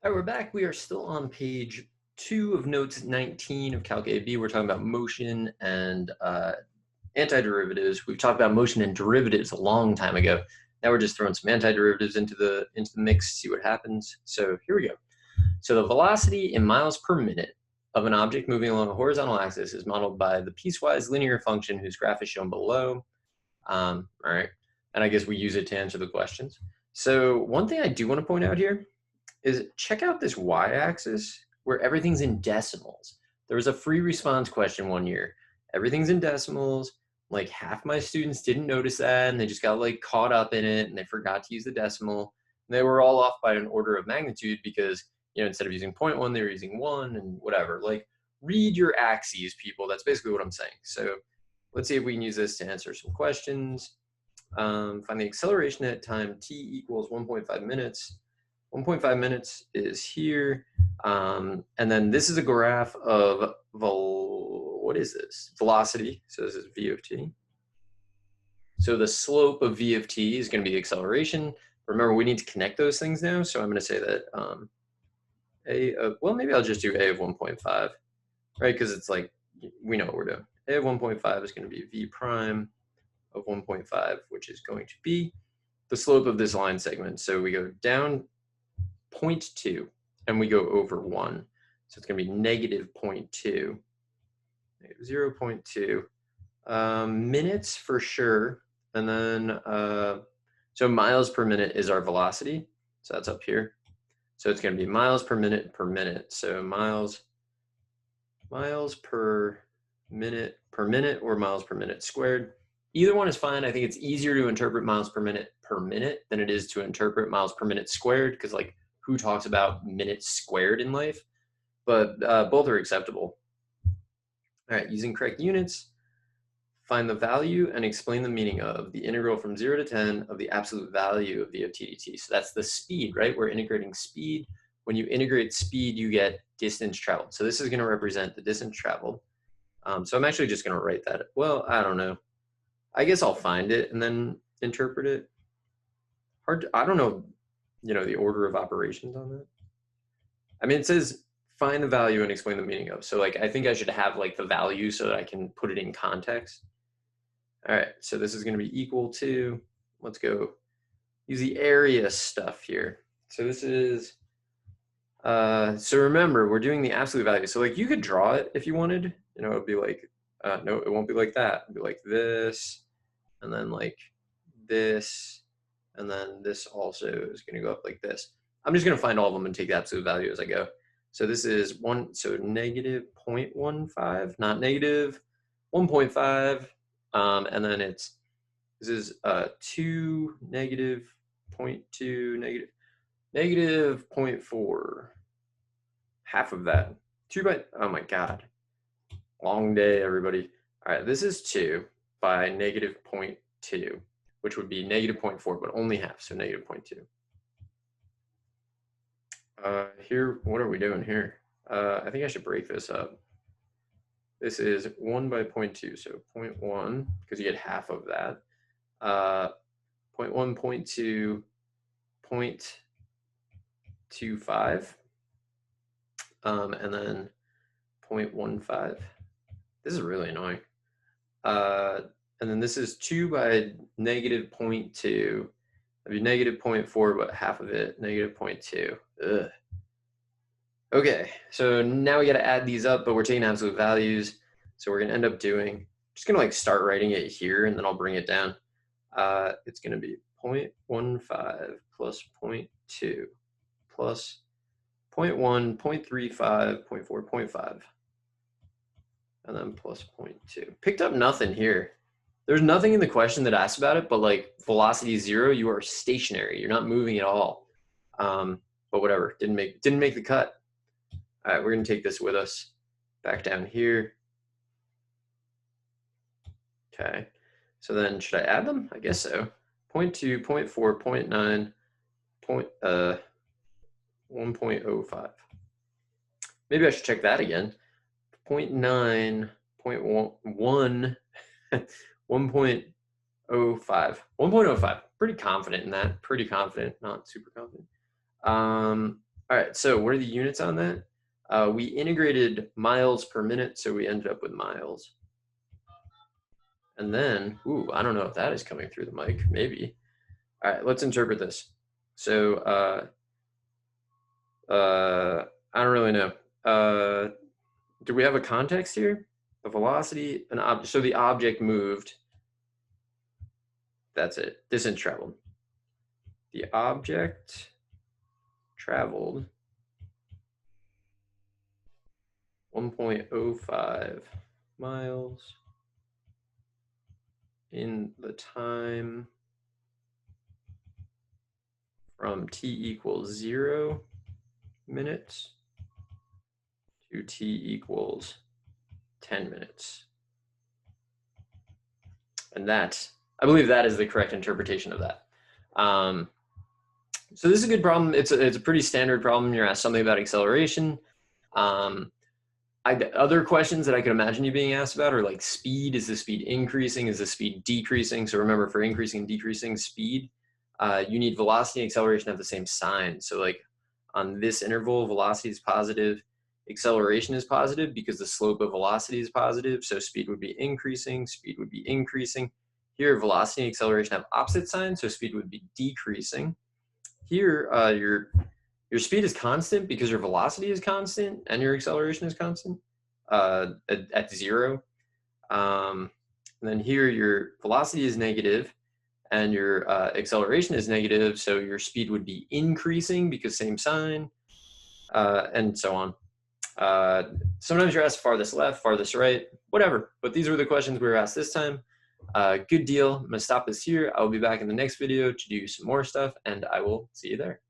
All right, we're back. We are still on page 2 of notes 19 of Calc AB. We're talking about motion and antiderivatives. We've talked about motion and derivatives a long time ago. Now we're just throwing some antiderivatives into the mix, see what happens. So here we go. So the velocity in miles per minute of an object moving along a horizontal axis is modeled by the piecewise linear function whose graph is shown below. All right, and I guess we use it to answer the questions. So one thing I do want to point out here is check out this y-axis where everything's in decimals. There was a free response question one year. Everything's in decimals. Like half my students didn't notice that and they just got like caught up in it and they forgot to use the decimal. And they were all off by an order of magnitude because, you know, instead of using 0.1, they were using 1 and whatever. Like read your axes, people. That's basically what I'm saying. So let's see if we can use this to answer some questions. Find the acceleration at time t equals 1.5 minutes. 1.5 minutes is here. And then this is a graph of, what is this? Velocity. So this is v of t. So the slope of v of t is going to be the acceleration. Remember, we need to connect those things now. So I'm going to say that well, maybe I'll just do a of 1.5, right? Because it's like, we know what we're doing. A of 1.5 is going to be v prime of 1.5, which is going to be the slope of this line segment. So we go down 0.2 and we go over 1. So it's going to be negative 0.2, negative 0.2. Minutes for sure. And then, so miles per minute is our velocity. So that's up here. So it's going to be miles per minute per minute. So miles per minute or miles per minute squared. Either one is fine. I think it's easier to interpret miles per minute than it is to interpret miles per minute squared, because like, who talks about minutes squared in life? But both are acceptable. All right, using correct units, find the value and explain the meaning of the integral from 0 to 10 of the absolute value of v of t dt. So that's the speed, right? We're integrating speed. When you integrate speed, you get distance traveled. So this is going to represent the distance traveled. So I'm actually just going to write that. Well, I don't know. I guess I'll find it and then interpret it. I don't know, the order of operations on that. I mean, it says find the value and explain the meaning of. So like, I think I should have like the value so that I can put it in context. All right, so this is going to be equal to, let's go use the area stuff here. So this is, so remember, we're doing the absolute value. So like you could draw it if you wanted, it'd be like, no, it won't be like that. It'd be like this, and then like this, and then this also is going to go up like this. I'm just going to find all of them and take the absolute value as I go. So this is so negative 0.15, not negative 1.5. And then this is 2, negative 0.2, negative 0.4, half of that. 2 by, oh my God. Long day, everybody. All right, this is 2 by negative 0.2, which would be negative 0.4, but only half, so negative 0.2. Here, what are we doing here? I think I should break this up. This is 1 by 0.2, so 0.1, because you get half of that. 0.1, 0.2, 0.25, and then 0.15. This is really annoying. And then this is 2 by negative 0.2. That'd be negative 0.4, but half of it, negative 0.2. Ugh. Okay, so now we got to add these up, but we're taking absolute values. So we're going to end up just going to like start writing it here, and then I'll bring it down. It's going to be 0.15 plus 0.2 plus 0.1, 0.35, 0.4, 0.5, and then plus 0.2. Picked up nothing here. There's nothing in the question that asks about it, but like velocity 0, you are stationary. You're not moving at all. But whatever, didn't make the cut. All right, we're going to take this with us back down here. Okay, so then should I add them? I guess so. 0.2, 0.4, 0.9, 1.05. Maybe I should check that again. 0.9, 0.1, 1.05. 1.05. Pretty confident in that. Pretty confident, not super confident. All right, so what are the units on that? We integrated miles per minute, so we ended up with miles. And then, ooh, I don't know if that is coming through the mic, maybe. All right, let's interpret this. So, I don't really know. Do we have a context here? The velocity, so the object moved. That's it. Distance traveled. The object traveled 1.05 miles in the time from t equals 0 minutes to t equals 10 minutes. And that, I believe that is the correct interpretation of that. So this is a good problem. It's a pretty standard problem. You're asked something about acceleration. Other questions that I could imagine you being asked about are like speed. Is the speed increasing? Is the speed decreasing? So remember, for increasing and decreasing speed, you need velocity and acceleration to have the same sign. So like on this interval, velocity is positive, acceleration is positive because the slope of velocity is positive. So speed would be increasing, speed would be increasing. Here, velocity and acceleration have opposite signs, so speed would be decreasing. Here, your speed is constant because your velocity is constant and your acceleration is constant at 0. And then here your velocity is negative and your acceleration is negative, so your speed would be increasing because same sign, and so on. Sometimes you're asked farthest left, farthest right, whatever. But these were the questions we were asked this time. Good deal. I'm going to stop this here. I'll be back in the next video to do some more stuff, and I will see you there.